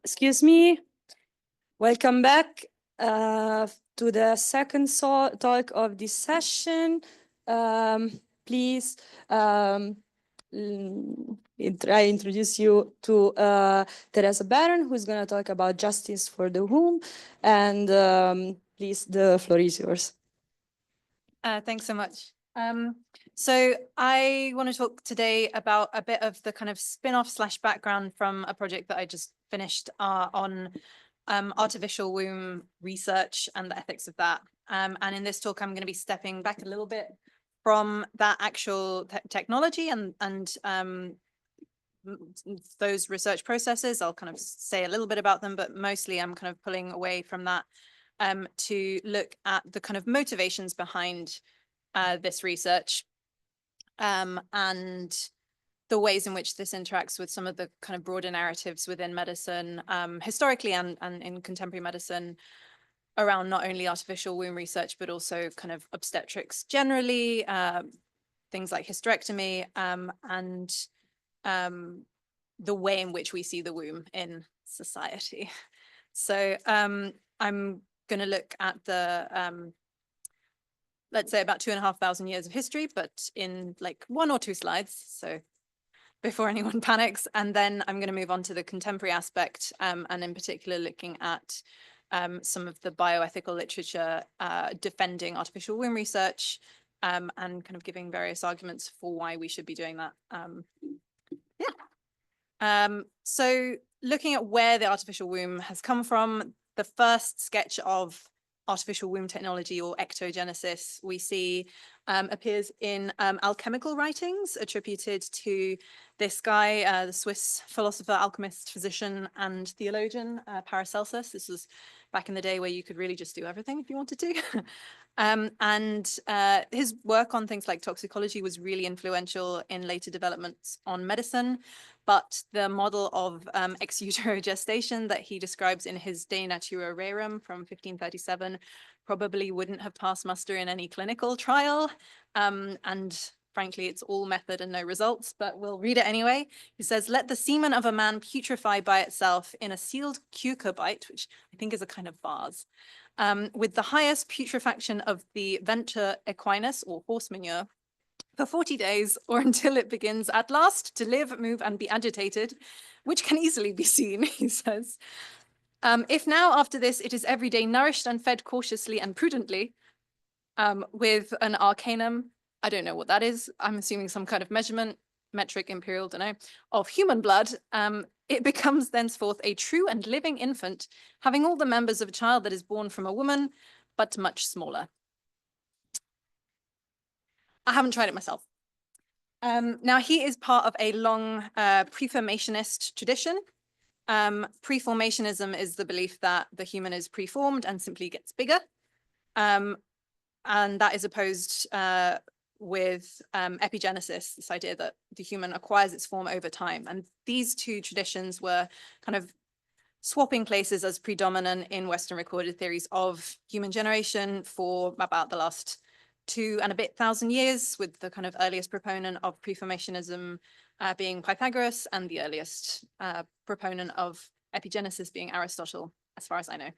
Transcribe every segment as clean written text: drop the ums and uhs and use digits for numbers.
Excuse me. Welcome back to the second talk of this session. Please, I introduce you to Teresa Barron, who's going to talk about justice for the womb. And please, the floor is yours. Thanks so much. So I want to talk today about a bit of the kind of spin-off / background from a project that I just finished on artificial womb research and the ethics of that. And in this talk, I'm going to be stepping back a little bit from that actual technology and those research processes. I'll kind of say a little bit about them, but mostly I'm kind of pulling away from that to look at the kind of motivations behind this research and the ways in which this interacts with some of the kind of broader narratives within medicine, historically and in contemporary medicine, around not only artificial womb research, but also kind of obstetrics generally, things like hysterectomy, and the way in which we see the womb in society. So I'm going to look at the let's say about 2,500 years of history, but in like 1 or 2 slides, so before anyone panics. And then I'm going to move on to the contemporary aspect, and in particular looking at some of the bioethical literature defending artificial womb research, and kind of giving various arguments for why we should be doing that. So looking at where the artificial womb has come from, the first sketch of artificial womb technology, or ectogenesis, we see appears in alchemical writings attributed to this guy, the Swiss philosopher, alchemist, physician, and theologian, Paracelsus. This was back in the day where you could really just do everything if you wanted to. And his work on things like toxicology was really influential in later developments on medicine. But the model of ex utero gestation that he describes in his De Natura Rerum from 1537 probably wouldn't have passed muster in any clinical trial. And frankly, it's all method and no results, but we'll read it anyway. He says, "Let the semen of a man putrefy by itself in a sealed cucurbite," which I think is a kind of vase, "with the highest putrefaction of the venter equinus, or horse manure, for 40 days, or until it begins at last to live, move, and be agitated, which can easily be seen," he says. "If now after this it is every day nourished and fed cautiously and prudently, with an arcanum," I don't know what that is, I'm assuming some kind of measurement, metric, imperial, don't know, "of human blood, it becomes thenceforth a true and living infant, having all the members of a child that is born from a woman, but much smaller." I haven't tried it myself. Now, he is part of a long preformationist tradition. Preformationism is the belief that the human is preformed and simply gets bigger. And that is opposed with epigenesis, this idea that the human acquires its form over time. And these two traditions were kind of swapping places as predominant in Western recorded theories of human generation for about the last 2 and a bit thousand years, with the kind of earliest proponent of preformationism being Pythagoras, and the earliest proponent of epigenesis being Aristotle, as far as I know.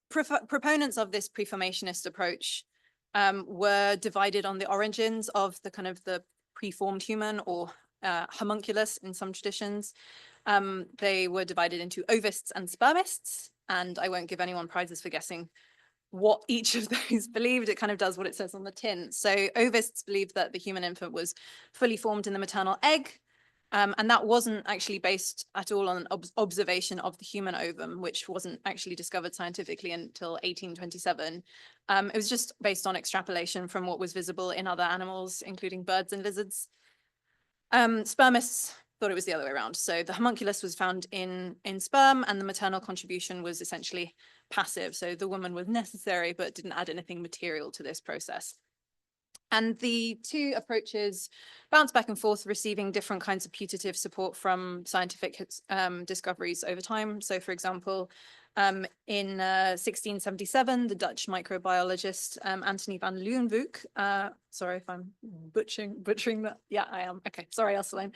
Proponents of this preformationist approach were divided on the origins of the kind of the preformed human, or homunculus in some traditions. They were divided into ovists and spermists, and I won't give anyone prizes for guessing what each of those believed. It kind of does what it says on the tin. So ovists believed that the human infant was fully formed in the maternal egg, and that wasn't actually based at all on an observation of the human ovum, which wasn't actually discovered scientifically until 1827. It was just based on extrapolation from what was visible in other animals, including birds and lizards. Spermists thought it was the other way around. So the homunculus was found in sperm, and the maternal contribution was essentially passive. So the woman was necessary, but didn't add anything material to this process. And the two approaches bounce back and forth, receiving different kinds of putative support from scientific discoveries over time. So, for example, in 1677, the Dutch microbiologist Anthony van Leeuwenhoek, sorry if I'm butchering that. Yeah, I am. Okay, sorry, Elsaline.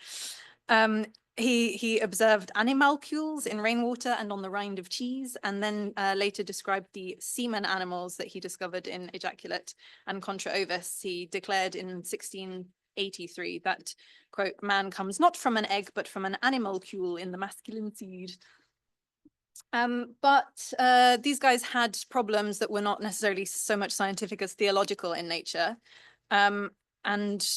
He observed animalcules in rainwater and on the rind of cheese, and then later described the semen animals that he discovered in ejaculate and contra ovis. He declared in 1683 that, quote, man comes not from an egg, but from an animalcule in the masculine seed. But these guys had problems that were not necessarily so much scientific as theological in nature. And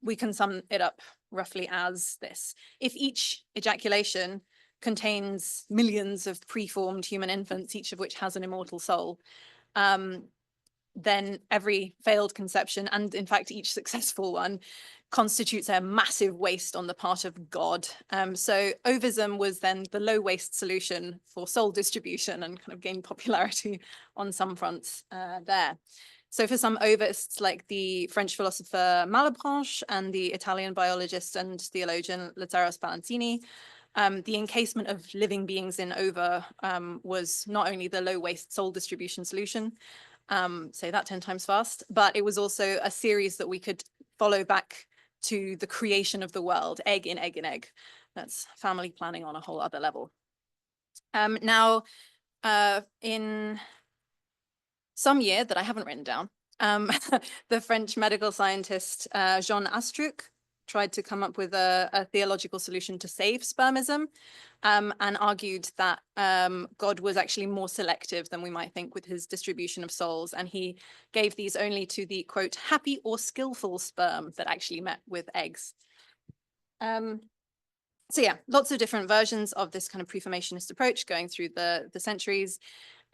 we can sum it up roughly as this. If each ejaculation contains millions of preformed human infants, each of which has an immortal soul, then every failed conception, and in fact each successful one, constitutes a massive waste on the part of God. So ovism was then the low waste solution for soul distribution and kind of gained popularity on some fronts there. So for some ovists, like the French philosopher Malebranche and the Italian biologist and theologian Lazzaro Spallanzini, the encasement of living beings in ova was not only the low waste soul distribution solution, say that 10 times fast, but it was also a series that we could follow back to the creation of the world, egg in egg in egg. That's family planning on a whole other level. Now, in some year that I haven't written down, the French medical scientist Jean Astruc tried to come up with a theological solution to save spermism, and argued that God was actually more selective than we might think with his distribution of souls. And he gave these only to the, quote, happy or skillful sperm that actually met with eggs. So yeah, lots of different versions of this kind of preformationist approach going through the centuries.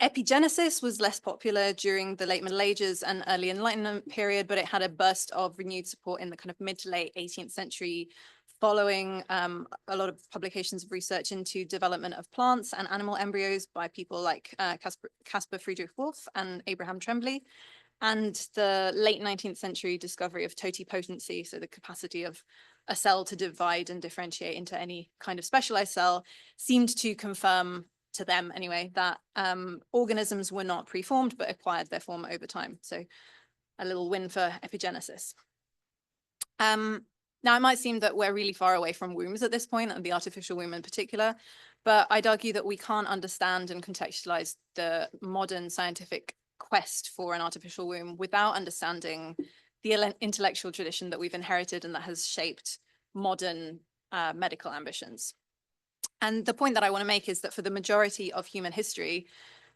Epigenesis was less popular during the late Middle Ages and early Enlightenment period, but it had a burst of renewed support in the kind of mid to late 18th century, following a lot of publications of research into development of plants and animal embryos by people like Caspar Friedrich Wolff and Abraham Tremblay, and the late 19th century discovery of totipotency, so the capacity of a cell to divide and differentiate into any kind of specialized cell, seemed to confirm, to them anyway, that organisms were not preformed but acquired their form over time. So a little win for epigenesis. Now, it might seem that we're really far away from wombs at this point, and the artificial womb in particular, but I'd argue that we can't understand and contextualize the modern scientific quest for an artificial womb without understanding the intellectual tradition that we've inherited and that has shaped modern medical ambitions. And the point that I want to make is that for the majority of human history,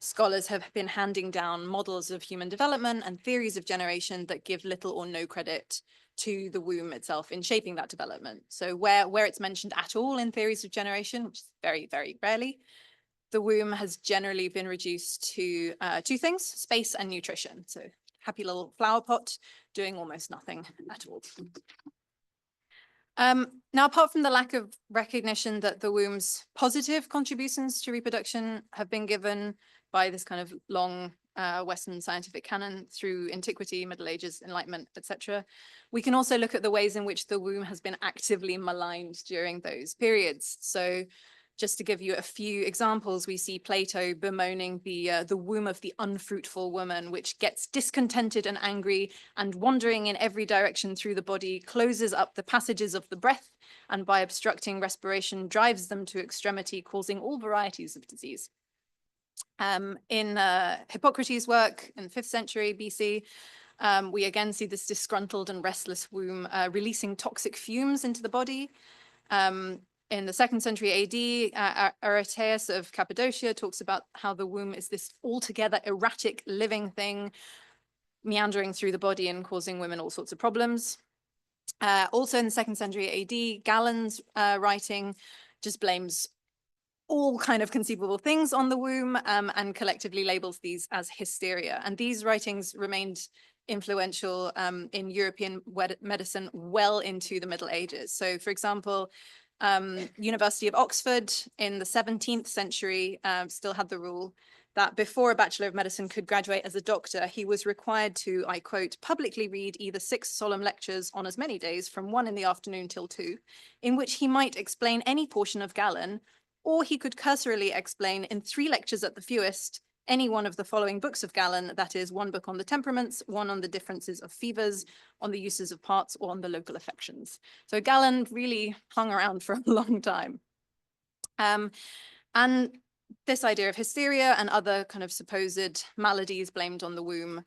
scholars have been handing down models of human development and theories of generation that give little or no credit to the womb itself in shaping that development. So where it's mentioned at all in theories of generation, which is very, very rarely, the womb has generally been reduced to two things, space and nutrition. So happy little flower pot doing almost nothing at all. Now, apart from the lack of recognition that the womb's positive contributions to reproduction have been given by this kind of long Western scientific canon through antiquity, Middle Ages, Enlightenment, etc., we can also look at the ways in which the womb has been actively maligned during those periods. So just to give you a few examples, we see Plato bemoaning the womb of the unfruitful woman, which gets discontented and angry and wandering in every direction through the body, closes up the passages of the breath, and by obstructing respiration, drives them to extremity, causing all varieties of disease. In Hippocrates' work in the 5th century BC, we again see this disgruntled and restless womb releasing toxic fumes into the body. In the 2nd century AD, Aretaeus of Cappadocia talks about how the womb is this altogether erratic living thing, meandering through the body and causing women all sorts of problems. Also in the 2nd century AD, Galen's writing just blames all kind of conceivable things on the womb and collectively labels these as hysteria. And these writings remained influential in European medicine well into the Middle Ages. So for example, University of Oxford in the 17th century still had the rule that before a Bachelor of Medicine could graduate as a doctor, he was required to, I quote, publicly read either 6 solemn lectures on as many days from 1 in the afternoon till 2, in which he might explain any portion of Galen, or he could cursorily explain in 3 lectures at the fewest any one of the following books of Galen, that is 1 book on the temperaments, 1 on the differences of fevers, on the uses of parts, or on the local affections. So Galen really hung around for a long time. And this idea of hysteria and other kind of supposed maladies blamed on the womb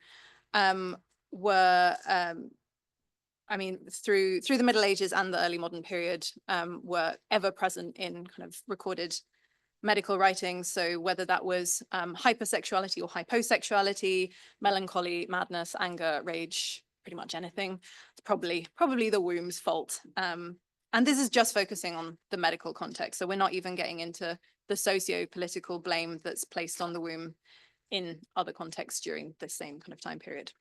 were, I mean, through the Middle Ages and the early modern period, were ever present in kind of recorded medical writings. So whether that was hypersexuality or hyposexuality, melancholy, madness, anger, rage, pretty much anything, it's probably the womb's fault. And this is just focusing on the medical context. So we're not even getting into the socio-political blame that's placed on the womb in other contexts during the same kind of time period.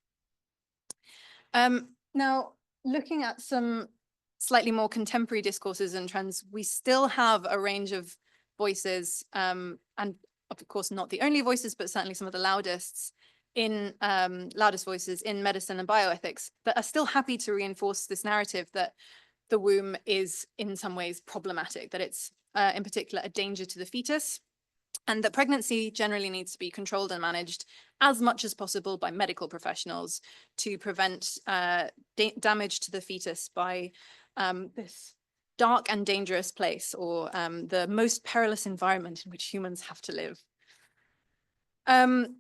Now, looking at some slightly more contemporary discourses and trends, we still have a range of voices, and of course not the only voices, but certainly some of the loudest voices in medicine and bioethics that are still happy to reinforce this narrative that the womb is in some ways problematic, that it's in particular a danger to the fetus, and that pregnancy generally needs to be controlled and managed as much as possible by medical professionals to prevent damage to the fetus by this dark and dangerous place, or the most perilous environment in which humans have to live. I'm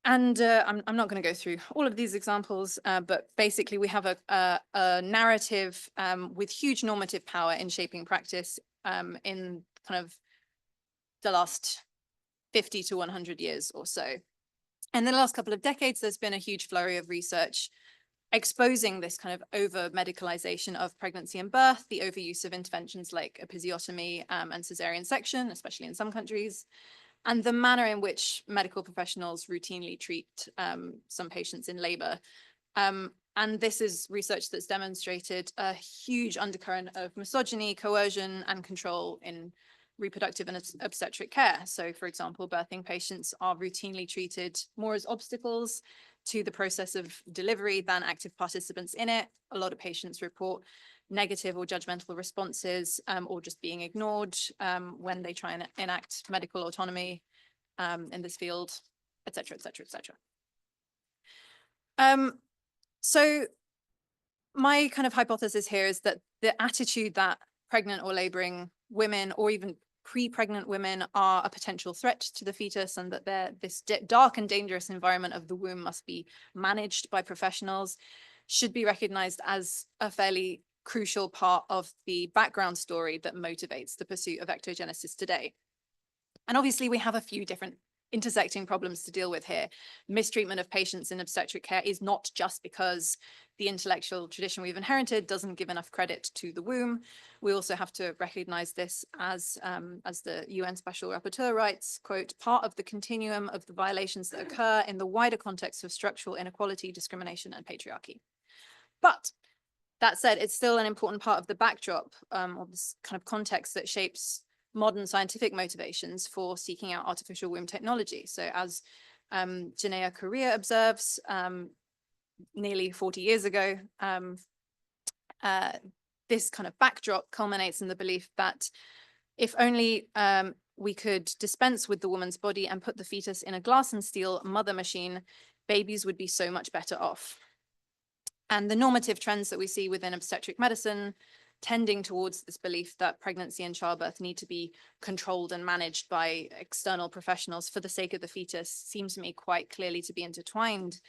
not going to go through all of these examples, but basically we have a narrative with huge normative power in shaping practice in kind of the last 50 to 100 years or so. And in the last couple of decades, there's been a huge flurry of research exposing this kind of over-medicalization of pregnancy and birth, the overuse of interventions like episiotomy and cesarean section, especially in some countries, and the manner in which medical professionals routinely treat some patients in labor. And this is research that's demonstrated a huge undercurrent of misogyny, coercion, and control in reproductive and obstetric care. So, for example, birthing patients are routinely treated more as obstacles to the process of delivery than active participants in it. A lot of patients report negative or judgmental responses, or just being ignored when they try and enact medical autonomy in this field, et cetera, et cetera, et cetera. So my kind of hypothesis here is that the attitude that pregnant or laboring women, or even pre-pregnant women, are a potential threat to the fetus, and that this dark and dangerous environment of the womb must be managed by professionals, should be recognized as a fairly crucial part of the background story that motivates the pursuit of ectogenesis today. And obviously we have a few different intersecting problems to deal with here. Mistreatment of patients in obstetric care is not just because the intellectual tradition we've inherited doesn't give enough credit to the womb. We also have to recognize this as the UN Special Rapporteur writes, quote, part of the continuum of the violations that occur in the wider context of structural inequality, discrimination, and patriarchy. But that said, it's still an important part of the backdrop of this kind of context that shapes modern scientific motivations for seeking out artificial womb technology. So as Janaea Correa observes nearly 40 years ago, this kind of backdrop culminates in the belief that if only we could dispense with the woman's body and put the fetus in a glass and steel mother machine, babies would be so much better off. And the normative trends that we see within obstetric medicine tending towards this belief that pregnancy and childbirth need to be controlled and managed by external professionals for the sake of the fetus seems to me quite clearly to be intertwined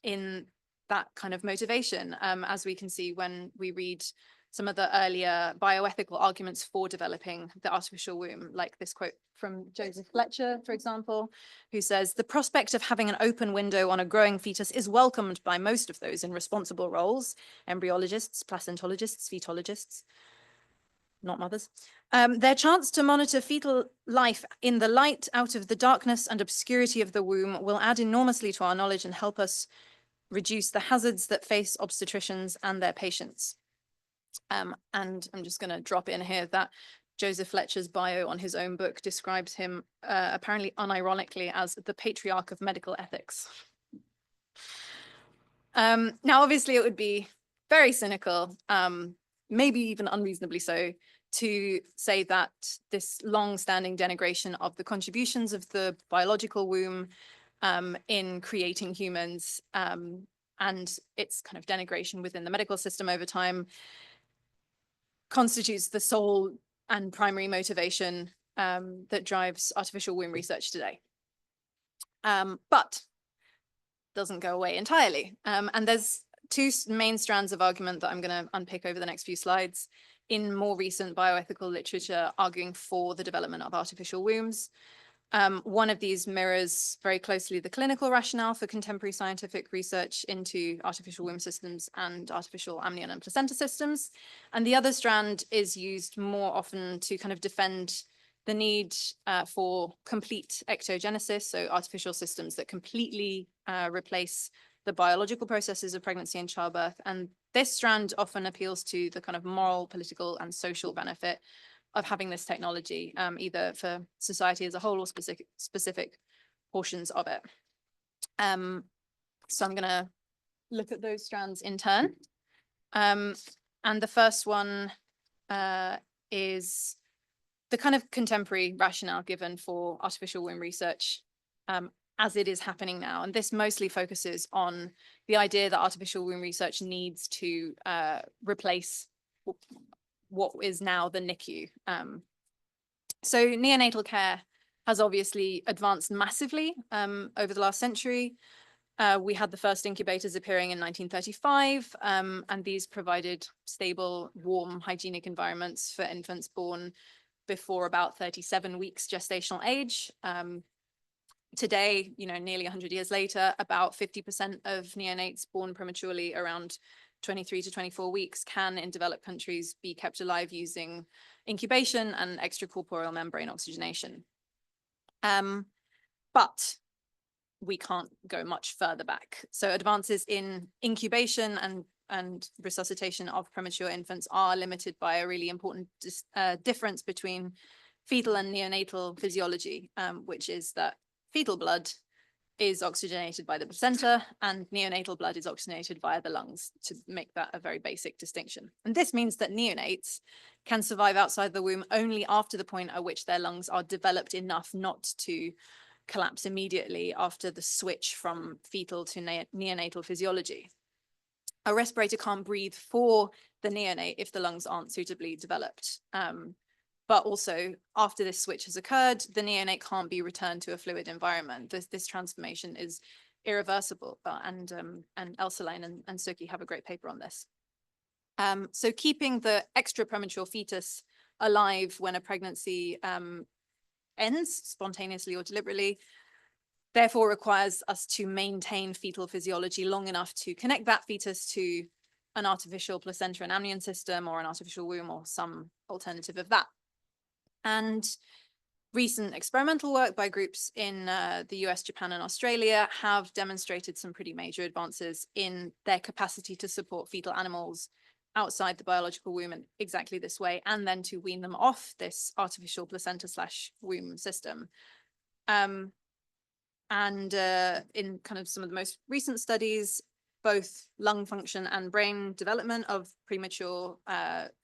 in that kind of motivation, as we can see when we read some of the earlier bioethical arguments for developing the artificial womb, like this quote from Joseph Fletcher, for example, who says, the prospect of having an open window on a growing fetus is welcomed by most of those in responsible roles, embryologists, placentologists, fetologists, not mothers. Their chance to monitor fetal life in the light out of the darkness and obscurity of the womb will add enormously to our knowledge and help us reduce the hazards that face obstetricians and their patients. And I'm just going to drop in here that Joseph Fletcher's bio on his own book describes him apparently unironically as the patriarch of medical ethics. Now, obviously, it would be very cynical, maybe even unreasonably so, to say that this long-standing denigration of the contributions of the biological womb in creating humans and its kind of denigration within the medical system over time constitutes the sole and primary motivation that drives artificial womb research today. But doesn't go away entirely. And there's two main strands of argument that I'm going to unpick over the next few slides in more recent bioethical literature arguing for the development of artificial wombs. One of these mirrors very closely the clinical rationale for contemporary scientific research into artificial womb systems and artificial amnion and placenta systems. And the other strand is used more often to kind of defend the need for complete ectogenesis, so artificial systems that completely replace the biological processes of pregnancy and childbirth. And this strand often appeals to the kind of moral, political, and social benefit of having this technology, either for society as a whole or specific portions of it. So I'm going to look at those strands in turn. And the first one is the kind of contemporary rationale given for artificial womb research as it is happening now. And this mostly focuses on the idea that artificial womb research needs to replace what is now the NICU. So neonatal care has obviously advanced massively over the last century. We had the first incubators appearing in 1935, and these provided stable, warm, hygienic environments for infants born before about 37 weeks gestational age. Today, nearly 100 years later, about 50% of neonates born prematurely around 23 to 24 weeks can, in developed countries, be kept alive using incubation and extracorporeal membrane oxygenation. But we can't go much further back. So advances in incubation and resuscitation of premature infants are limited by a really important difference between fetal and neonatal physiology, which is that fetal blood is oxygenated by the placenta and neonatal blood is oxygenated via the lungs, to make that a very basic distinction. And this means that neonates can survive outside the womb only after the point at which their lungs are developed enough not to collapse immediately after the switch from fetal to neonatal physiology. A respirator can't breathe for the neonate if the lungs aren't suitably developed. But also, after this switch has occurred, the neonate can't be returned to a fluid environment. This transformation is irreversible. And Elsaline and Suki have a great paper on this. So keeping the extra premature fetus alive when a pregnancy ends, spontaneously or deliberately, therefore requires us to maintain fetal physiology long enough to connect that fetus to an artificial placenta and amnion system or an artificial womb or some alternative of that. And recent experimental work by groups in the US, Japan, and Australia have demonstrated some pretty major advances in their capacity to support fetal animals outside the biological womb in exactly this way, and then to wean them off this artificial placenta/womb system. And in kind of some of the most recent studies, both lung function and brain development of premature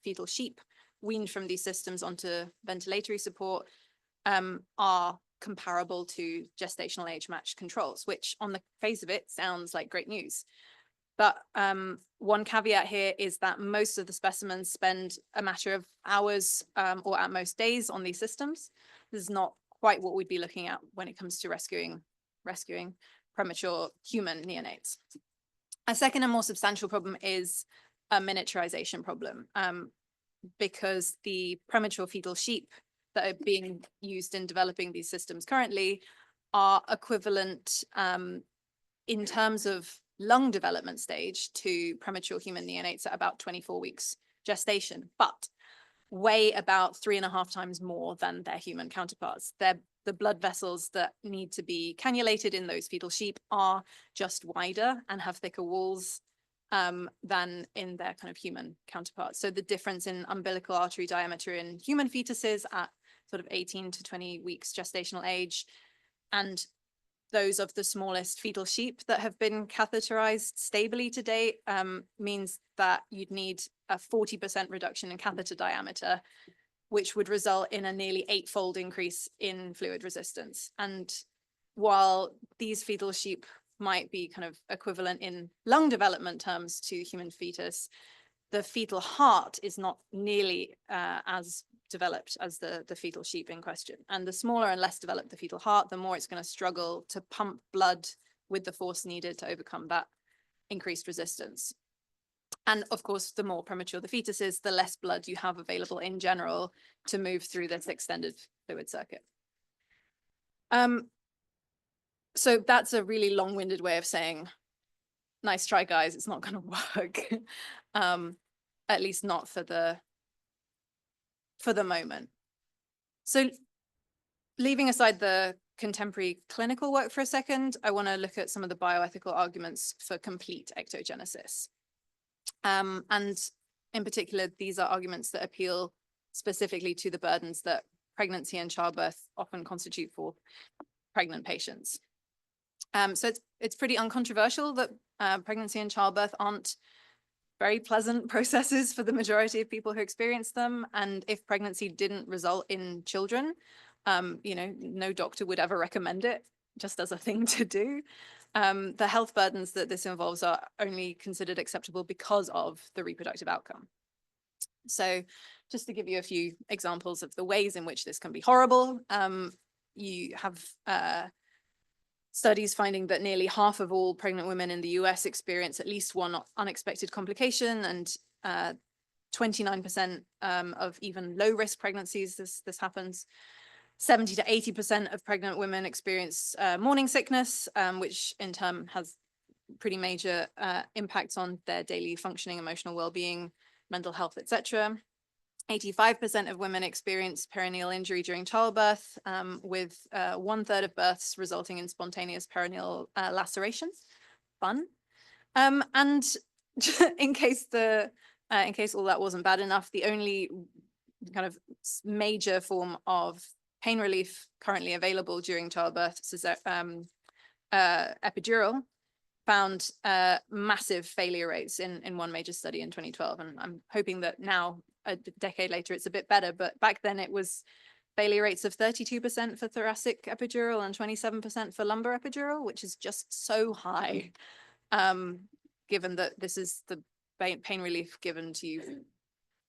fetal sheep weaned from these systems onto ventilatory support are comparable to gestational age matched controls, which on the face of it sounds like great news. But one caveat here is that most of the specimens spend a matter of hours or at most days on these systems. This is not quite what we'd be looking at when it comes to rescuing premature human neonates. A second and more substantial problem is a miniaturization problem, because the premature fetal sheep that are being used in developing these systems currently are equivalent in terms of lung development stage to premature human neonates at about 24 weeks gestation, but weigh about 3.5 times more than their human counterparts. The blood vessels that need to be cannulated in those fetal sheep are just wider and have thicker walls than in their kind of human counterparts. So the difference in umbilical artery diameter in human fetuses at sort of 18 to 20 weeks gestational age, and those of the smallest fetal sheep that have been catheterized stably to date, means that you'd need a 40% reduction in catheter diameter, which would result in a nearly 8-fold increase in fluid resistance. And while these fetal sheep might be kind of equivalent in lung development terms to human fetus, the fetal heart is not nearly as developed as the fetal sheep in question. And the smaller and less developed the fetal heart, the more it's going to struggle to pump blood with the force needed to overcome that increased resistance. And of course, the more premature the fetus is, the less blood you have available in general to move through this extended fluid circuit. So that's a really long-winded way of saying, nice try, guys, it's not going to work. At least not for the moment. So leaving aside the contemporary clinical work for a second, I want to look at some of the bioethical arguments for complete ectogenesis. And in particular, these are arguments that appeal specifically to the burdens that pregnancy and childbirth often constitute for pregnant patients. So it's pretty uncontroversial that pregnancy and childbirth aren't very pleasant processes for the majority of people who experience them. And if pregnancy didn't result in children, no doctor would ever recommend it just as a thing to do. The health burdens that this involves are only considered acceptable because of the reproductive outcome. So just to give you a few examples of the ways in which this can be horrible, you have studies finding that nearly half of all pregnant women in the US experience at least one unexpected complication, and 29% of even low-risk pregnancies, this happens. 70 to 80% of pregnant women experience morning sickness, which in turn has pretty major impacts on their daily functioning, emotional well-being, mental health, etc. 85% of women experience perineal injury during childbirth, with 1/3 of births resulting in spontaneous perineal laceration. Fun. And in case all that wasn't bad enough, the only kind of major form of pain relief currently available during childbirth, epidural, found massive failure rates in one major study in 2012. And I'm hoping that now, a decade later, it's a bit better. But back then it was failure rates of 32% for thoracic epidural and 27% for lumbar epidural, which is just so high, given that this is the pain relief given to you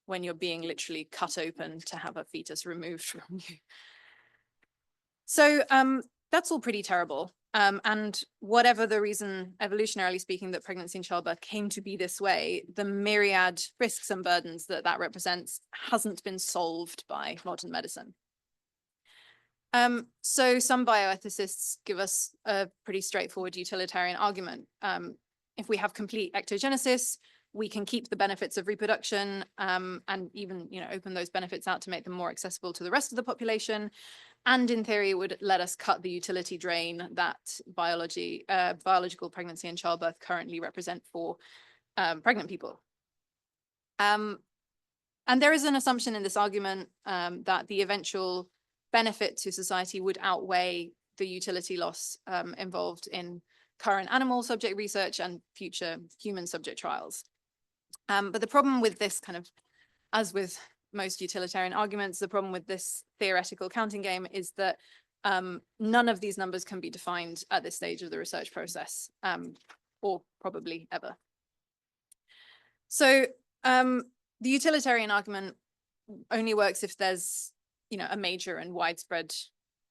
when you're being literally cut open to have a fetus removed from you. So that's all pretty terrible. And whatever the reason, evolutionarily speaking, that pregnancy and childbirth came to be this way, the myriad risks and burdens that represents hasn't been solved by modern medicine. So some bioethicists give us a pretty straightforward utilitarian argument. If we have complete ectogenesis, we can keep the benefits of reproduction, and even open those benefits out to make them more accessible to the rest of the population. And in theory, it would let us cut the utility drain that biological pregnancy and childbirth currently represent for pregnant people. And there is an assumption in this argument that the eventual benefit to society would outweigh the utility loss involved in current animal subject research and future human subject trials. But the problem with this, kind of, as with most utilitarian arguments, the problem with this theoretical counting game is that none of these numbers can be defined at this stage of the research process, or probably ever. So the utilitarian argument only works if there's a major and widespread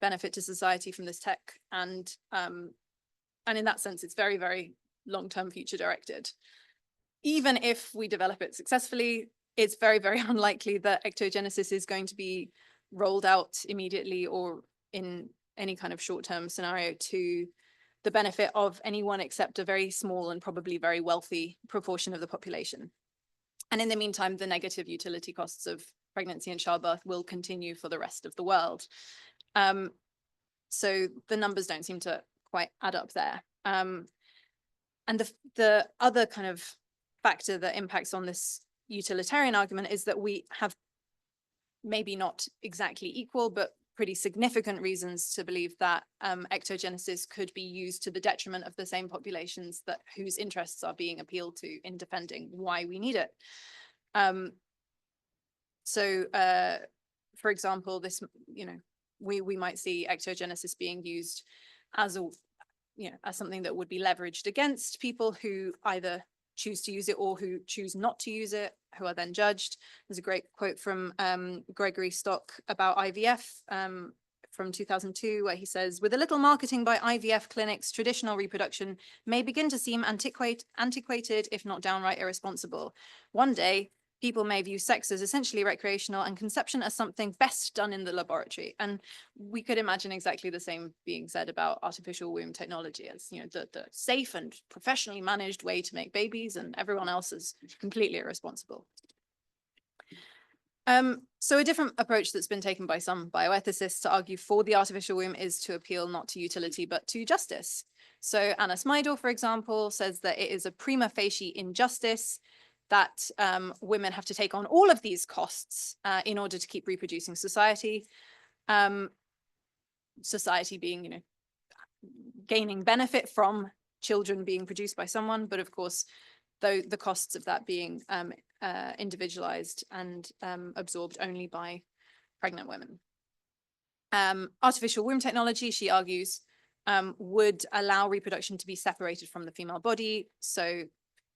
benefit to society from this tech, and in that sense, it's very, very long-term future directed. Even if we develop it successfully, it's very, very unlikely that ectogenesis is going to be rolled out immediately or in any kind of short-term scenario to the benefit of anyone except a very small and probably very wealthy proportion of the population. And in the meantime, the negative utility costs of pregnancy and childbirth will continue for the rest of the world. So the numbers don't seem to quite add up there. And the other kind of factor that impacts on this utilitarian argument is that we have maybe not exactly equal, but pretty significant reasons to believe that ectogenesis could be used to the detriment of the same populations that whose interests are being appealed to in defending why we need it. For example, this, we might see ectogenesis being used as as something that would be leveraged against people who either choose to use it or who choose not to use it, who are then judged. There's a great quote from Gregory Stock about IVF from 2002, where he says, "With a little marketing by IVF clinics, traditional reproduction may begin to seem antiquated, if not downright irresponsible. One day, people may view sex as essentially recreational and conception as something best done in the laboratory." And we could imagine exactly the same being said about artificial womb technology as, the safe and professionally managed way to make babies, and everyone else is completely irresponsible. So a different approach that's been taken by some bioethicists to argue for the artificial womb is to appeal not to utility, but to justice. So Anna Smidor, for example, says that it is a prima facie injustice that women have to take on all of these costs in order to keep reproducing society. Society being, gaining benefit from children being produced by someone, but of course, though the costs of that being individualized and absorbed only by pregnant women. Artificial womb technology, she argues, would allow reproduction to be separated from the female body, so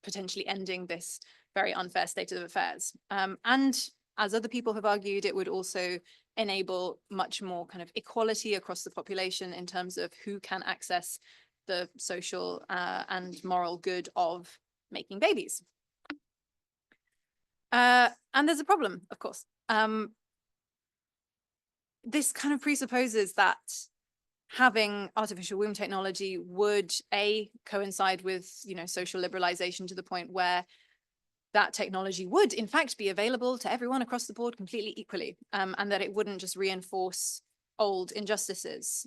potentially ending this very unfair state of affairs. And as other people have argued, it would also enable much more kind of equality across the population in terms of who can access the social and moral good of making babies. And there's a problem, of course. This kind of presupposes that having artificial womb technology would coincide with, social liberalization to the point where that technology would in fact be available to everyone across the board completely equally, and that it wouldn't just reinforce old injustices.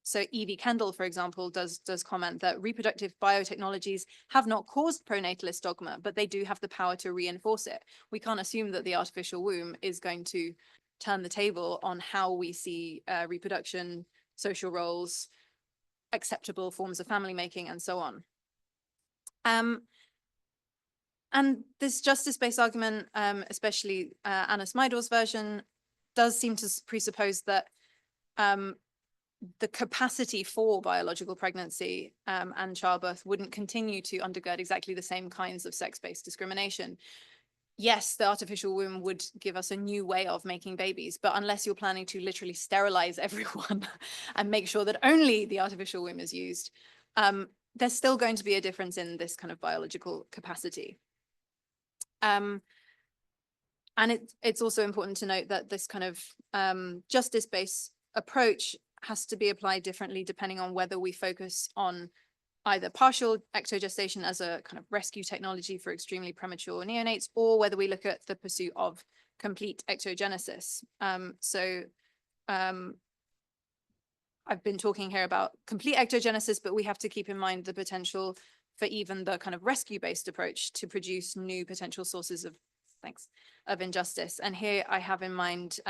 So Evie Kendall, for example, does comment that reproductive biotechnologies have not caused pronatalist dogma, but they do have the power to reinforce it. We can't assume that the artificial womb is going to turn the table on how we see reproduction, social roles, acceptable forms of family making, and so on. And this justice-based argument, especially Anna Smidor's version, does seem to presuppose that the capacity for biological pregnancy and childbirth wouldn't continue to undergird exactly the same kinds of sex-based discrimination. Yes, the artificial womb would give us a new way of making babies, but unless you're planning to literally sterilize everyone and make sure that only the artificial womb is used, there's still going to be a difference in this kind of biological capacity. And it's also important to note that this kind of justice-based approach has to be applied differently depending on whether we focus on either partial ectogestation as a kind of rescue technology for extremely premature neonates, or whether we look at the pursuit of complete ectogenesis. I've been talking here about complete ectogenesis, but we have to keep in mind the potential for even the kind of rescue-based approach to produce new potential sources of injustice. And here I have in mind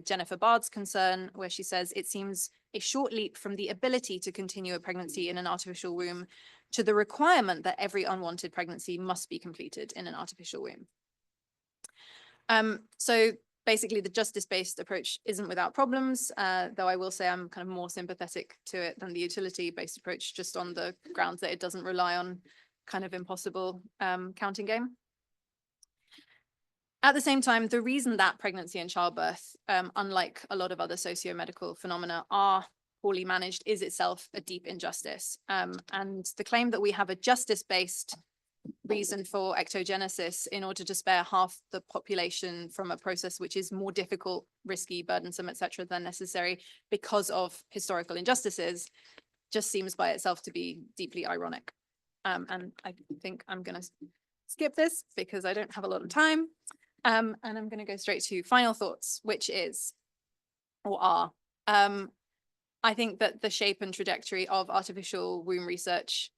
Jennifer Bard's concern, where she says it seems a short leap from the ability to continue a pregnancy in an artificial womb to the requirement that every unwanted pregnancy must be completed in an artificial womb. So basically the justice-based approach isn't without problems, though I will say I'm kind of more sympathetic to it than the utility-based approach, just on the grounds that it doesn't rely on kind of impossible counting game. At the same time, the reason that pregnancy and childbirth, unlike a lot of other socio-medical phenomena, are poorly managed is itself a deep injustice. And the claim that we have a justice-based reason for ectogenesis in order to spare half the population from a process which is more difficult, risky, burdensome, etc., than necessary because of historical injustices just seems by itself to be deeply ironic. And I think I'm going to skip this because I don't have a lot of time. And I'm going to go straight to final thoughts, which is, or are, I think that the shape and trajectory of artificial womb research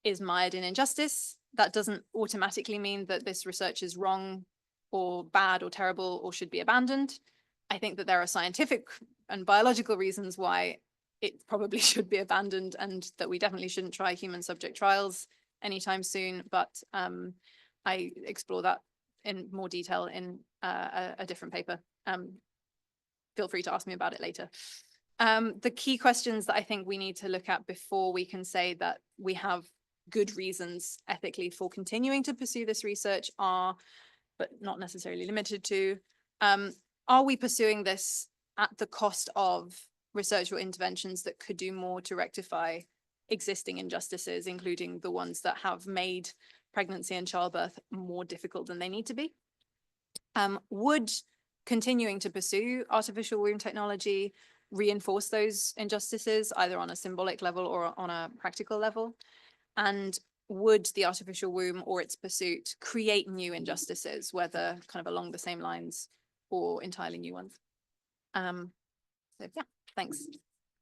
is mired in injustice. that doesn't automatically mean that this research is wrong or bad or terrible or should be abandoned. I think that there are scientific and biological reasons why it probably should be abandoned, and that we definitely shouldn't try human subject trials anytime soon. But I explore that in more detail in a different paper. Feel free to ask me about it later. The key questions that I think we need to look at before we can say that we have good reasons ethically for continuing to pursue this research are, but not necessarily limited to, are we pursuing this at the cost of research or interventions that could do more to rectify existing injustices, including the ones that have made pregnancy and childbirth more difficult than they need to be? Would continuing to pursue artificial womb technology reinforce those injustices, either on a symbolic level or on a practical level? And would the artificial womb or its pursuit create new injustices, whether kind of along the same lines or entirely new ones? So yeah, thanks.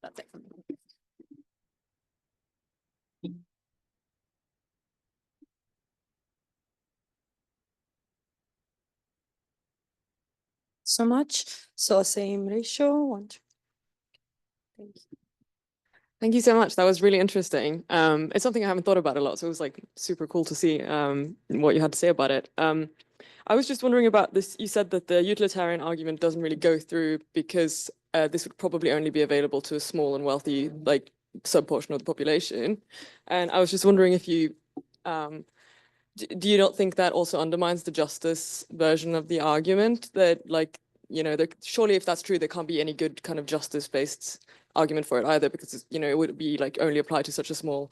That's it from me. So much. So same ratio. Thank you. Thank you so much. That was really interesting. It's something I haven't thought about a lot, so it was like super cool to see what you had to say about it. I was just wondering about this. You said that the utilitarian argument doesn't really go through because this would probably only be available to a small and wealthy, like, subportion of the population. And I was just wondering if you, do you not think that also undermines the justice version of the argument, that, like, you know, surely if that's true, there can't be any good kind of justice-based argument for it either, because, you know, it would be like only applied to such a small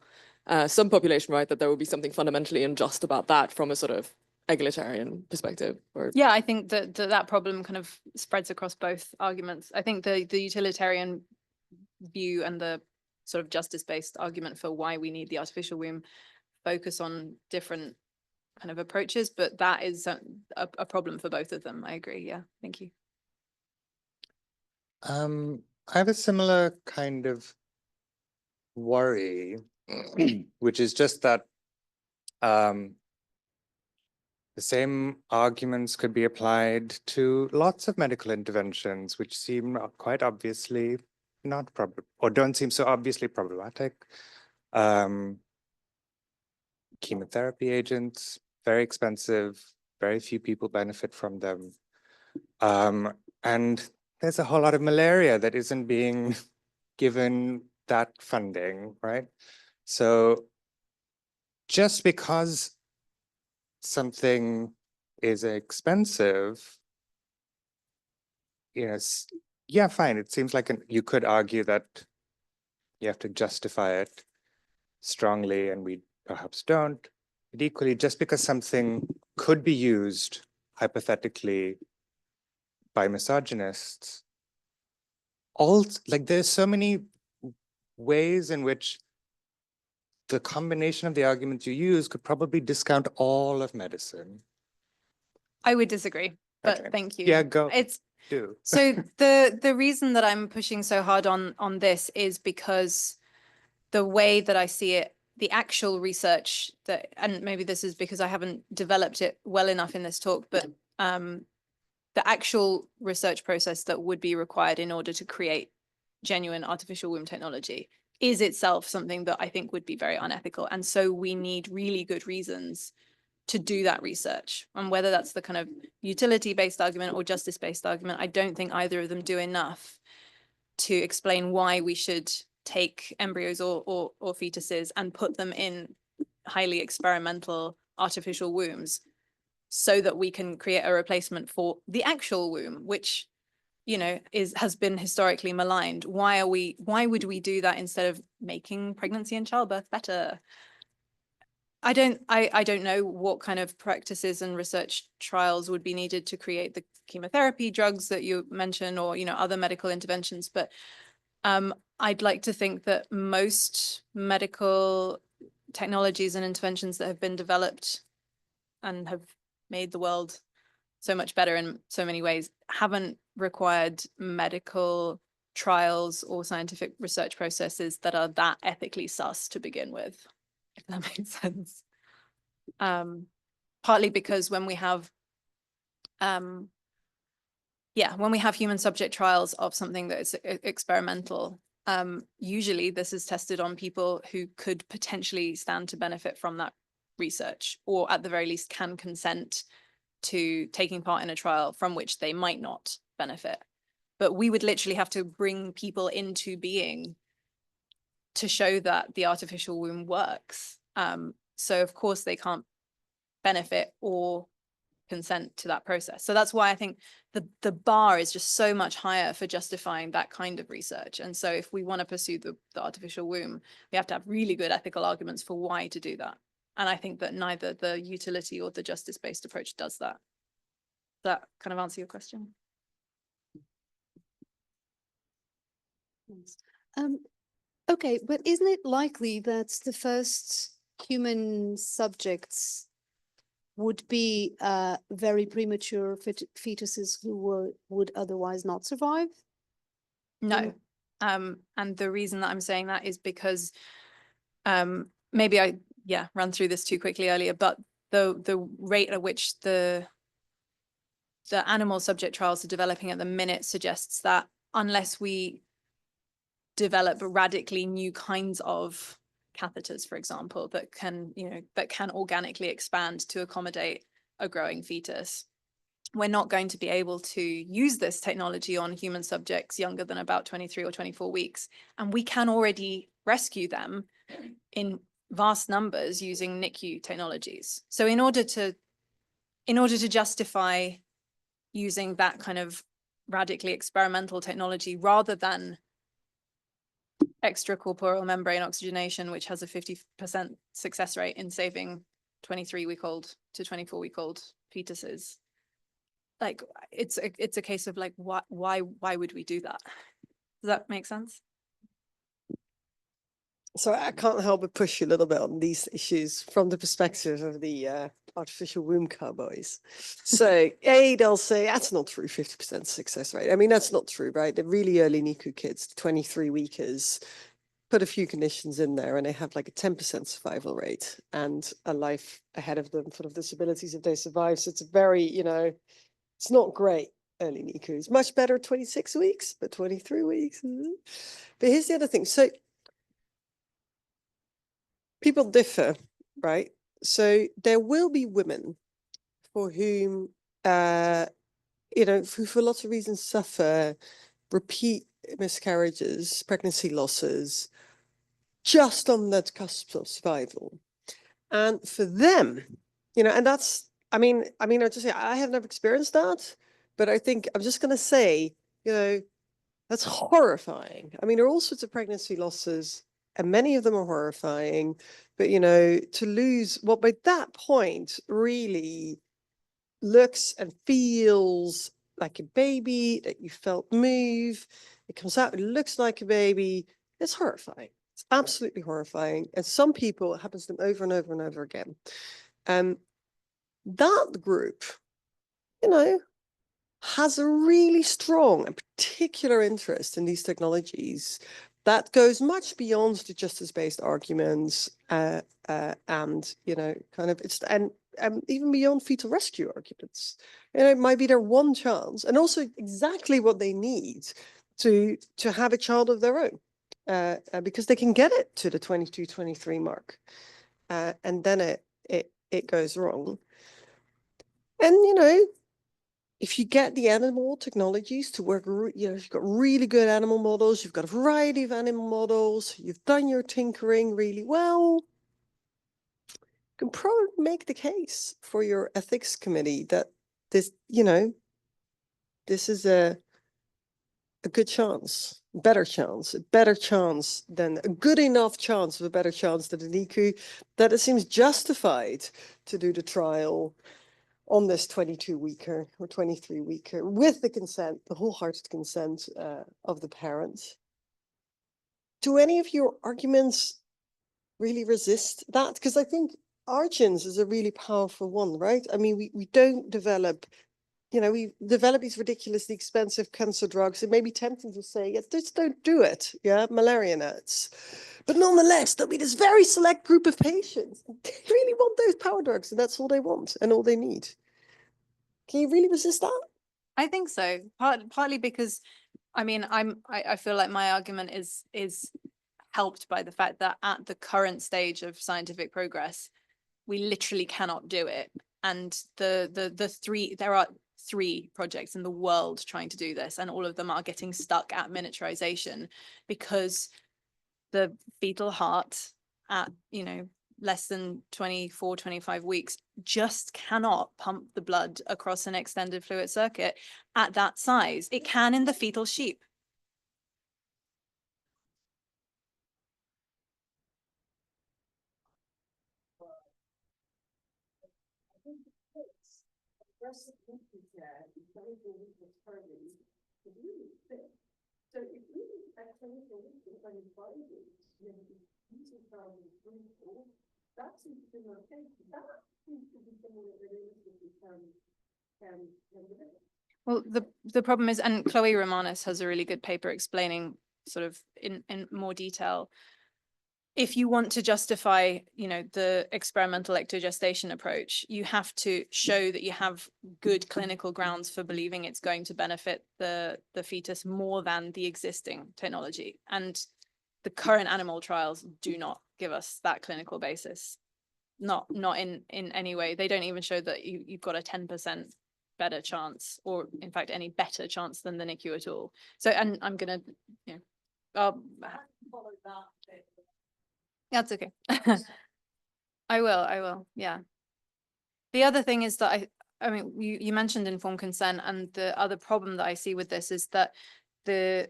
subpopulation, right? That there would be something fundamentally unjust about that from a sort of egalitarian perspective. Or Yeah, I think that that problem kind of spreads across both arguments. I think the utilitarian view and the sort of justice-based argument for why we need the artificial womb focus on different kind of approaches, but that is a problem for both of them. I agree. Yeah, thank you. I have a similar kind of worry, which is just that the same arguments could be applied to lots of medical interventions, which seem quite obviously not or don't seem so obviously problematic. Chemotherapy agents, very expensive, very few people benefit from them. And there's a whole lot of malaria that isn't being given that funding, right? So just because something is expensive, you know, yeah, fine. It seems like you could argue that you have to justify it strongly, and we perhaps don't. But equally, just because something could be used hypothetically by misogynists, like there's so many ways in which the combination of the arguments you use could probably discount all of medicine. I would disagree, but Okay. thank you. Yeah, go. It's Do. so the reason that I'm pushing so hard on this is because the way that I see it, the actual research that, and maybe this is because I haven't developed it well enough in this talk, but the actual research process that would be required in order to create genuine artificial womb technology is itself something that I think would be very unethical. And so we need really good reasons to do that research. And whether that's the kind of utility-based argument or justice-based argument, I don't think either of them do enough to explain why we should take embryos or fetuses and put them in highly experimental artificial wombs so that we can create a replacement for the actual womb, which, you know, has been historically maligned. Why would we do that instead of making pregnancy and childbirth better? I don't know what kind of practices and research trials would be needed to create the chemotherapy drugs that you mentioned, or, you know, other medical interventions, but I'd like to think that most medical technologies and interventions that have been developed and have made the world so much better in so many ways haven't required medical trials or scientific research processes that are that ethically sus to begin with, if that makes sense. Partly because when we have human subject trials of something that is experimental, usually this is tested on people who could potentially stand to benefit from that research, or at the very least can consent to taking part in a trial from which they might not benefit. But we would literally have to bring people into being to show that the artificial womb works. So of course they can't benefit or consent to that process. So that's why I think the bar is just so much higher for justifying that kind of research. And so if we want to pursue the artificial womb, we have to have really good ethical arguments for why to do that. And I think that neither the utility or the justice-based approach does that. Does that kind of answer your question? Okay, but isn't it likely that the first human subjects would be very premature fetuses who would otherwise not survive? No. And the reason that I'm saying that is because maybe I ran through this too quickly earlier, but the rate at which the animal subject trials are developing at the minute suggests that unless we develop radically new kinds of catheters, for example, that can organically expand to accommodate a growing fetus, we're not going to be able to use this technology on human subjects younger than about 23 or 24 weeks. And we can already rescue them in vast numbers using NICU technologies. So in order to justify using that kind of radically experimental technology rather than extracorporeal membrane oxygenation, which has a 50% success rate in saving 23-week-old to 24-week-old fetuses, like it's a case of like, why would we do that? Does that make sense? So I can't help but push you a little bit on these issues from the perspective of the artificial womb cowboys. So they'll say that's not true, 50% success rate. I mean, that's not true, right? The really early NICU kids, 23-weekers, put a few conditions in there and they have like a 10% survival rate and a life ahead of them full of disabilities if they survive. So it's a very, it's not great early NICU. It's much better at 26 weeks, but 23 weeks. But here's the other thing. So people differ, right? So there will be women for whom, who for lots of reasons suffer repeat miscarriages, pregnancy losses, just on that cusp of survival. And for them, and that's, I just say, I have never experienced that, but I think I'm just going to say, that's horrifying. I mean, there are all sorts of pregnancy losses and many of them are horrifying, but, to lose what by that point really looks and feels like a baby that you felt move, it comes out, it looks like a baby, it's horrifying. It's absolutely horrifying. And some people, it happens to them over and over and over again. That group, has a really strong and particular interest in these technologies that goes much beyond the justice-based arguments and, even beyond fetal rescue arguments. It might be their one chance and also exactly what they need to have a child of their own because they can get it to the 22, 23 mark. And then it goes wrong. And, if you get the animal technologies to work, you've got really good animal models, you've got a variety of animal models, you've done your tinkering really well, you can probably make the case for your ethics committee that this, this is a good chance, a better chance than a good enough chance of a better chance than the NICU, that it seems justified to do the trial on this 22-weeker or 23-weeker with the consent, the wholehearted consent of the parents. Do any of your arguments really resist that? Because I think Arjun's is a really powerful one, right? I mean, we don't develop we develop these ridiculously expensive cancer drugs. It may be tempting to say, yes, just don't do it. Yeah, malaria nets. But nonetheless, there'll be this very select group of patients. They really want those power drugs, and that's all they want and all they need. Can you really resist that? I think so. Partly because, I mean, I feel like my argument is helped by the fact that at the current stage of scientific progress, we literally cannot do it. And there are 3 projects in the world trying to do this, and all of them are getting stuck at miniaturization because the fetal heart at, less than 24, 25 weeks just cannot pump the blood across an extended fluid circuit at that size. It can in the fetal sheep. Well, the problem is, and Chloe Romanis has a really good paper explaining sort of in more detail, if you want to justify, the experimental ectogestation approach, you have to show that you have good clinical grounds for believing it's going to benefit the fetus more than the existing technology. And the current animal trials do not give us that clinical basis. Not in any way. They don't even show that you've got a 10% better chance, or in fact any better chance than the NICU at all. So, and I'm gonna, that's okay. I will, yeah. The other thing is that I mean, you mentioned informed consent, and the other problem that I see with this is that the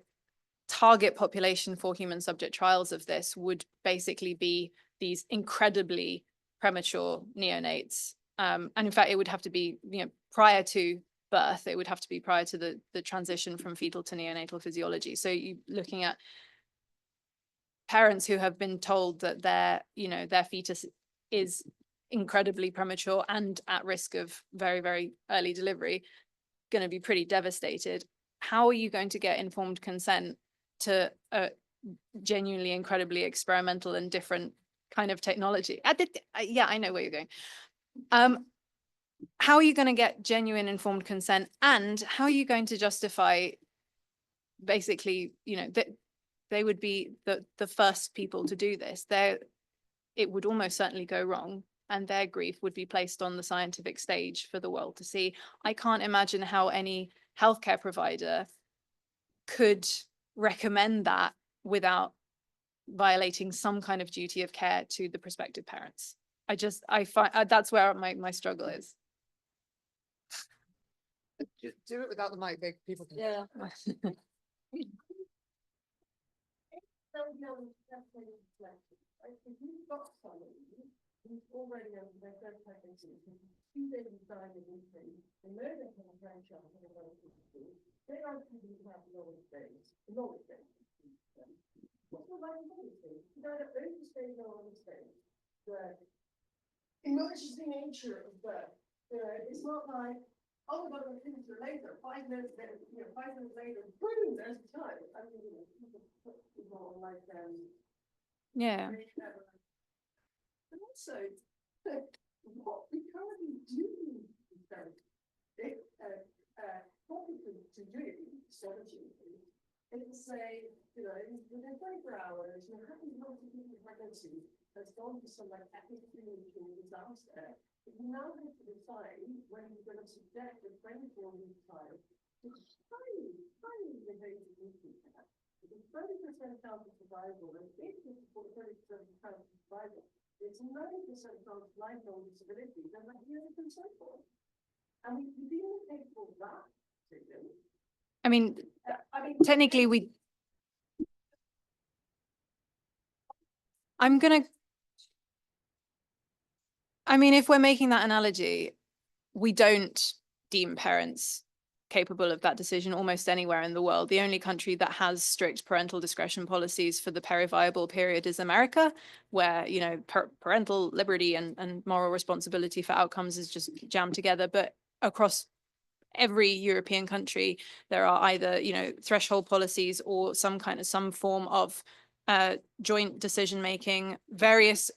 target population for human subject trials of this would basically be these incredibly premature neonates. And in fact, it would have to be, prior to birth, it would have to be prior to the transition from fetal to neonatal physiology. So you're looking at parents who have been told that their fetus is incredibly premature and at risk of very, very early delivery, going to be pretty devastated. How are you going to get informed consent to a genuinely incredibly experimental and different kind of technology? Yeah, I know where you're going. How are you going to get genuine informed consent, and how are you going to justify basically, that they would be the first people to do this? It would almost certainly go wrong, and their grief would be placed on the scientific stage for the world to see. I can't imagine how any healthcare provider could recommend that without violating some kind of duty of care to the prospective parents. I find that's where my struggle is. Just do it without the mic, big people can. Yeah. If you've got somebody who's already over their first pregnancy, 2 babies died in infant, and know they have a grandchild and they're going to school, they are people who have knowledge base. What's the right knowledge base? You know, the overstay knowledge base, the emergency nature of birth. It's not like, oh, we're going to finish it later, 5 minutes later, 5 minutes later, boom, there's the time. I mean, people like Yeah. but also, what we currently do is very what we can to do, certainly, is to say, within 24 hours, having multiple pregnancy has gone to some like epic premature disaster. But you now have to decide when you're going to subject the 24-week child to highly invasive nuclear care. It's 30% chance of survival, and 30% chance of survival. It's 90% chance of lifelong disability, then that really concern for. And we didn't take for that decision. I mean, technically if we're making that analogy, we don't deem parents capable of that decision almost anywhere in the world. The only country that has strict parental discretion policies for the periviable period is America, where, parental liberty and moral responsibility for outcomes is just jammed together. But across every European country, there are either, you know, threshold policies or some form of joint decision making, various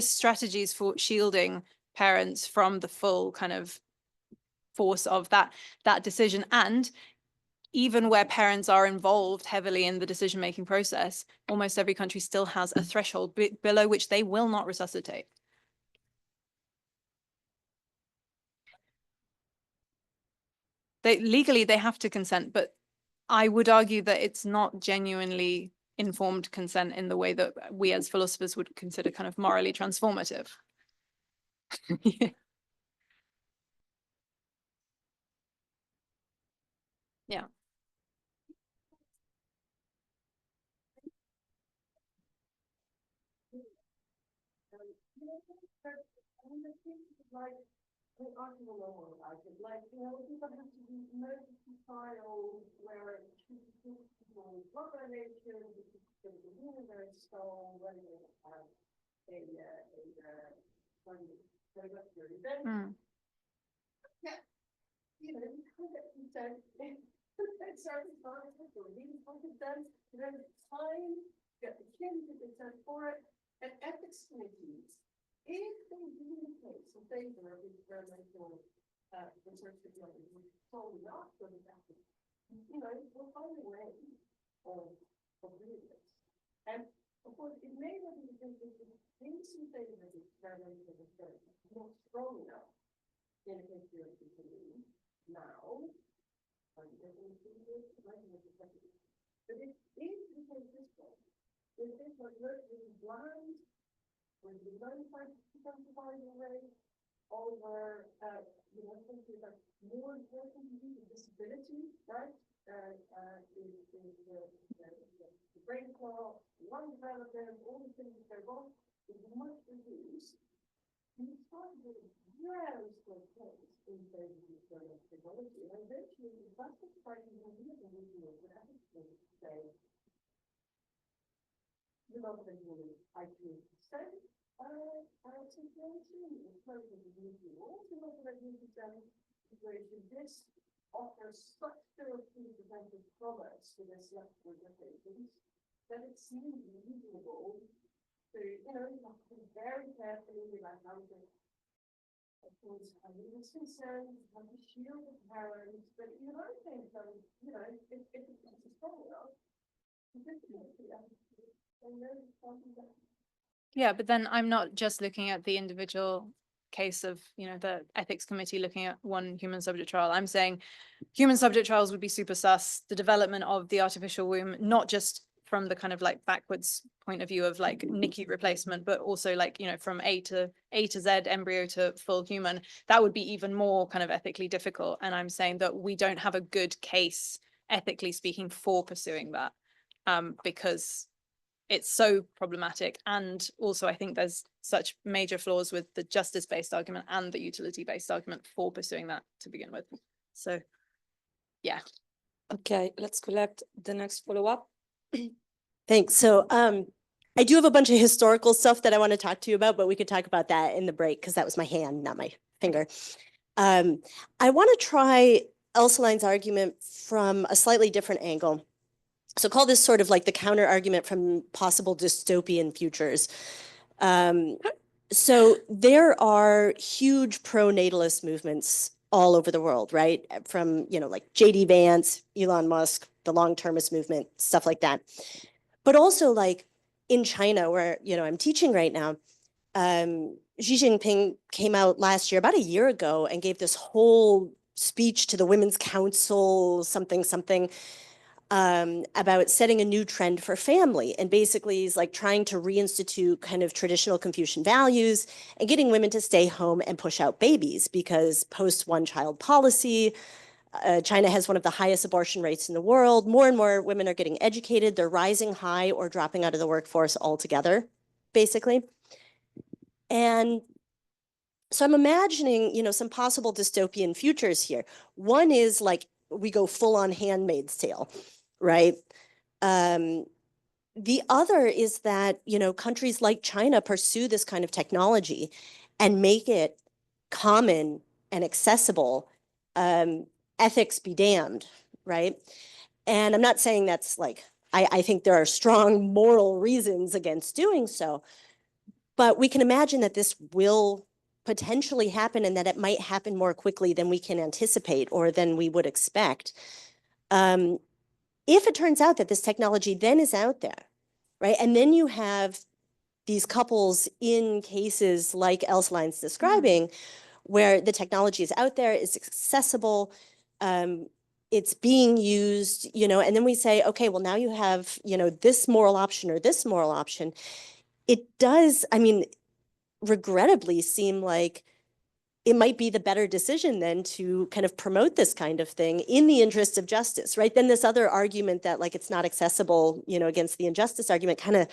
strategies for shielding parents from the full kind of force of that decision. And even where parents are involved heavily in the decision-making process, almost every country still has a threshold below which they will not resuscitate. Legally, they have to consent, but I would argue that it's not genuinely informed consent in the way that we as philosophers would consider kind of morally transformative. Yeah. Like, you know, people have to do emergency trials where people population, the universe, so when they have Mm. yeah, you know, consent, it's certain times, or needing consent, then time, get the kids to consent for it, and ethics committees, if they do the case in favor of experimental research technology, which is totally not going to happen, you know, we'll find a way of doing this. And of course, it may not be because the case in favor of experimental research is not strong enough in a conspiracy theory now. But it is because this one, if this one really blind, with the 95% survival rate over, you know, something that's more important to you, the disability, right? Is the brain fog, lung development, all the things that go wrong, is much reduced. You start with a very slow pace in favor of experimental technology, and eventually the vast majority of the individuals would have to say, you're not going to do it, I do consent. Situation, it's not going to be also not going to be situation. This offers such therapeutic preventive promise to this left organizations that it seems reasonable to, you know, you have to be very carefully about how to, of course, I mean, it's concerned, how to shield the parents, but you know, I think, you know, if it's strong enough, Yeah, but then I'm not just looking at the individual case of, you know, the ethics committee looking at one human subject trial. I'm saying human subject trials would be super sus. The development of the artificial womb, not just from the kind of like backwards point of view of like NICU replacement, but also like, you know, from A to Z embryo to full human, that would be even more kind of ethically difficult. And I'm saying that we don't have a good case, ethically speaking, for pursuing that, because it's so problematic. And also I think there's such major flaws with the justice-based argument and the utility-based argument for pursuing that to begin with. So, yeah. Okay, let's collect the next follow-up. Thanks. So I do have a bunch of historical stuff that I want to talk to you about, but we could talk about that in the break because that was my hand, not my finger. I want to try Elseline's argument from a slightly different angle. So call this sort of like the counter argument from possible dystopian futures. So there are huge pro-natalist movements all over the world, right? From, you know, like J.D. Vance, Elon Musk, the long-termist movement, stuff like that. But also like in China, where, you know, I'm teaching right now, Xi Jinping came out last year, about a year ago, and gave this whole speech to the Women's Council, something, about setting a new trend for family. And basically he's like trying to reinstitute kind of traditional Confucian values and getting women to stay home and push out babies, because post one-child policy, China has one of the highest abortion rates in the world. More and more women are getting educated. They're rising high or dropping out of the workforce altogether, basically. And so I'm imagining, you know, some possible dystopian futures here. One is like we go full on Handmaid's Tale, right? The other is that, you know, countries like China pursue this kind of technology and make it common and accessible. ethics be damned, right? And I'm not saying that's like, I think there are strong moral reasons against doing so, but we can imagine that this will potentially happen and that it might happen more quickly than we can anticipate or than we would expect. If it turns out that this technology then is out there, right? And then you have these couples in cases like Elseline's describing, where the technology is out there, it's accessible, it's being used, you know, and then we say, okay, well, now you have, you know, this moral option or this moral option. It does, I mean, regrettably seem like it might be the better decision then to kind of promote this kind of thing in the interest of justice, right? Then this other argument that like it's not accessible, you know, against the injustice argument kind of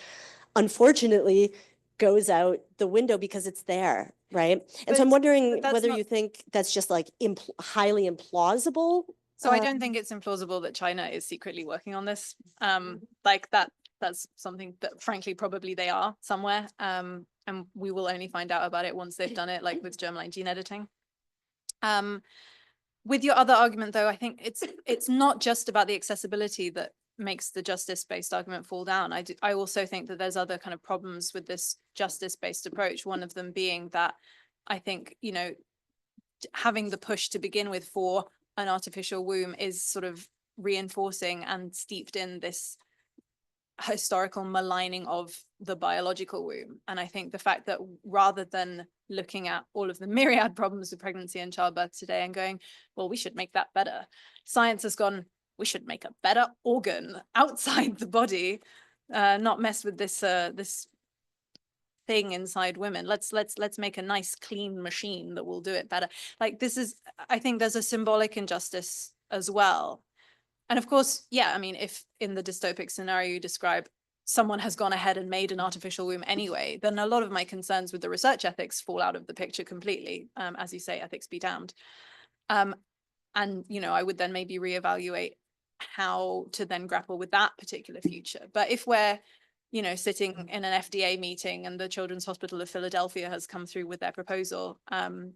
unfortunately goes out the window because it's there, right? And so I'm wondering whether you think that's just like highly implausible. So I don't think it's implausible that China is secretly working on this. Like that's something that frankly probably they are somewhere. And we will only find out about it once they've done it, like with germline gene editing. With your other argument, though, I think it's not just about the accessibility that makes the justice-based argument fall down. I also think that there's other kind of problems with this justice-based approach. One of them being that I think, you know, having the push to begin with for an artificial womb is sort of reinforcing and steeped in this historical maligning of the biological womb. And I think the fact that rather than looking at all of the myriad problems with pregnancy and childbirth today and going, well, we should make that better, science has gone, we should make a better organ outside the body, not mess with this this thing inside women. Let's make a nice clean machine that will do it better. Like this is, I think there's a symbolic injustice as well. And of course, yeah, I mean, if in the dystopic scenario you describe, someone has gone ahead and made an artificial womb anyway, then a lot of my concerns with the research ethics fall out of the picture completely. As you say, ethics be damned. And, you know, I would then maybe reevaluate how to then grapple with that particular future. But if we're, you know, sitting in an FDA meeting and the Children's Hospital of Philadelphia has come through with their proposal and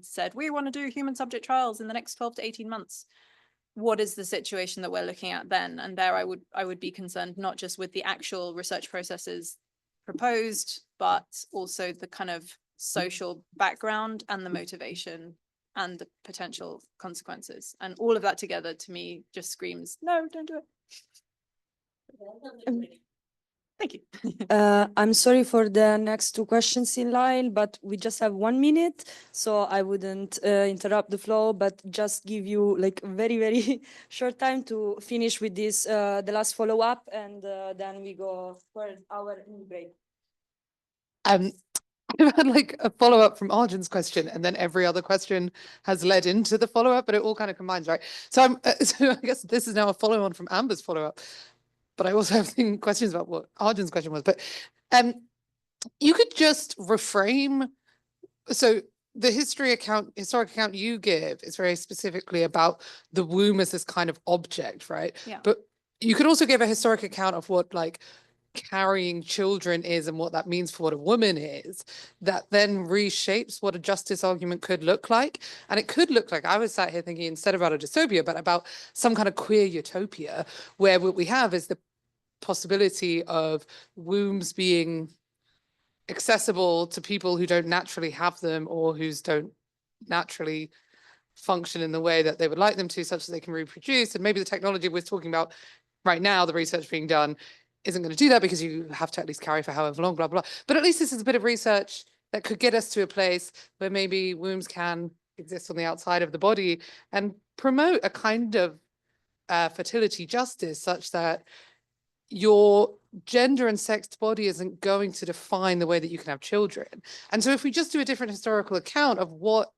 said, we want to do human subject trials in the next 12 to 18 months. What is the situation that we're looking at then? And there I would be concerned not just with the actual research processes proposed, but also the kind of social background and the motivation and the potential consequences. And all of that together to me just screams, no, don't do it. Thank you. I'm sorry for the next two questions in line, but we just have 1 minute, so I wouldn't interrupt the flow, but just give you like very, very short time to finish with this, the last follow-up, and then we go for our break. I've had like a follow-up from Arjun's question, and then every other question has led into the follow-up, but it all kind of combines, right? So so I guess this is now a follow-on from Amber's follow-up, but I also have questions about what Arjun's question was. But you could just reframe. So the historic account you give is very specifically about the womb as this kind of object, right? Yeah. But you could also give a historic account of what like carrying children is and what that means for what a woman is, that then reshapes what a justice argument could look like. And it could look like, I was sat here thinking instead about a dystopia, but about some kind of queer utopia where what we have is the possibility of wombs being accessible to people who don't naturally have them or whose don't naturally function in the way that they would like them to, such that they can reproduce. And maybe the technology we're talking about right now, the research being done, isn't going to do that because you have to at least carry for however long, blah, blah. But at least this is a bit of research that could get us to a place where maybe wombs can exist on the outside of the body and promote a kind of fertility justice such that your gender and sexed body isn't going to define the way that you can have children. And so if we just do a different historical account of what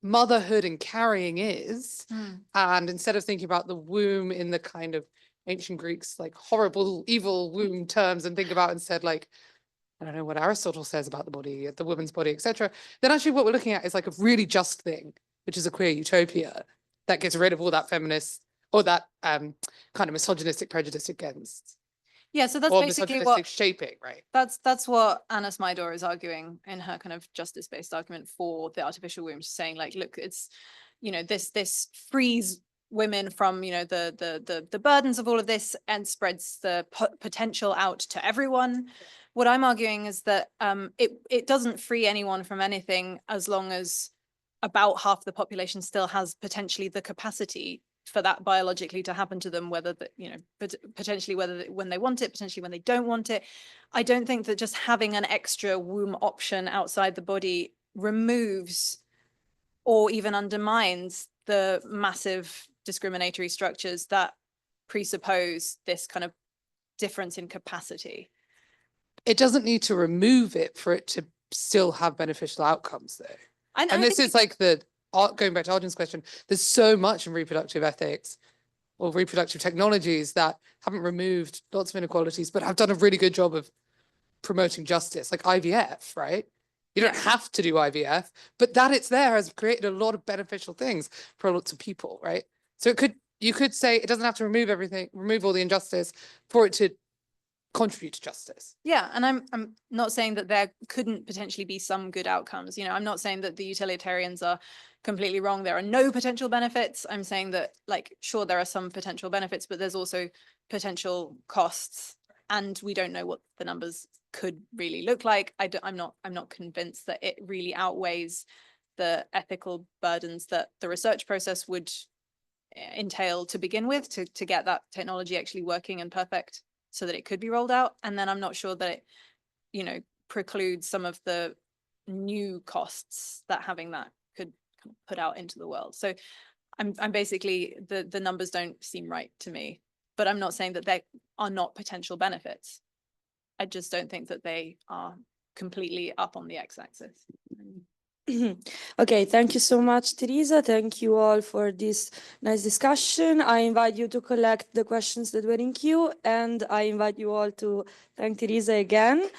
motherhood and carrying is, and instead of thinking about the womb in the kind of ancient Greeks, like horrible, evil womb terms, and think about instead like, I don't know what Aristotle says about the body, the woman's body, etc., then actually what we're looking at is like a really just thing, which is a queer utopia that gets rid of all that feminist or that kind of misogynistic prejudice against. Yeah, so that's or basically misogynistic what shaping, right? that's what Anna Smydor is arguing in her kind of justice-based argument for the artificial womb. She's saying like, look, it's, you know, this frees women from, you know, the burdens of all of this and spreads the potential out to everyone. What I'm arguing is that it doesn't free anyone from anything as long as about half the population still has potentially the capacity for that biologically to happen to them, whether that, you know, potentially when they want it, potentially when they don't want it. I don't think that just having an extra womb option outside the body removes or even undermines the massive discriminatory structures that presuppose this kind of difference in capacity. It doesn't need to remove it for it to still have beneficial outcomes, though. And this is like going back to Arjun's question, there's so much in reproductive ethics or reproductive technologies that haven't removed lots of inequalities, but have done a really good job of promoting justice, like IVF, right? You don't have to do IVF, but that it's there has created a lot of beneficial things for lots of people, right? So you could say it doesn't have to remove everything, remove all the injustice for it to contribute to justice. Yeah, and I'm not saying that there couldn't potentially be some good outcomes. You know, I'm not saying that the utilitarians are completely wrong. There are no potential benefits. I'm saying that, like, sure, there are some potential benefits, but there's also potential costs, and we don't know what the numbers could really look like. I'm not convinced that it really outweighs the ethical burdens that the research process would entail to begin with to get that technology actually working and perfect so that it could be rolled out. And then I'm not sure that it, you know, precludes some of the new costs that having that could put out into the world. So I'm basically, the numbers don't seem right to me, but I'm not saying that there are not potential benefits. I just don't think that they are completely up on the x-axis. Okay, thank you so much, Teresa. Thank you all for this nice discussion. I invite you to collect the questions that were in queue, and I invite you all to thank Teresa again.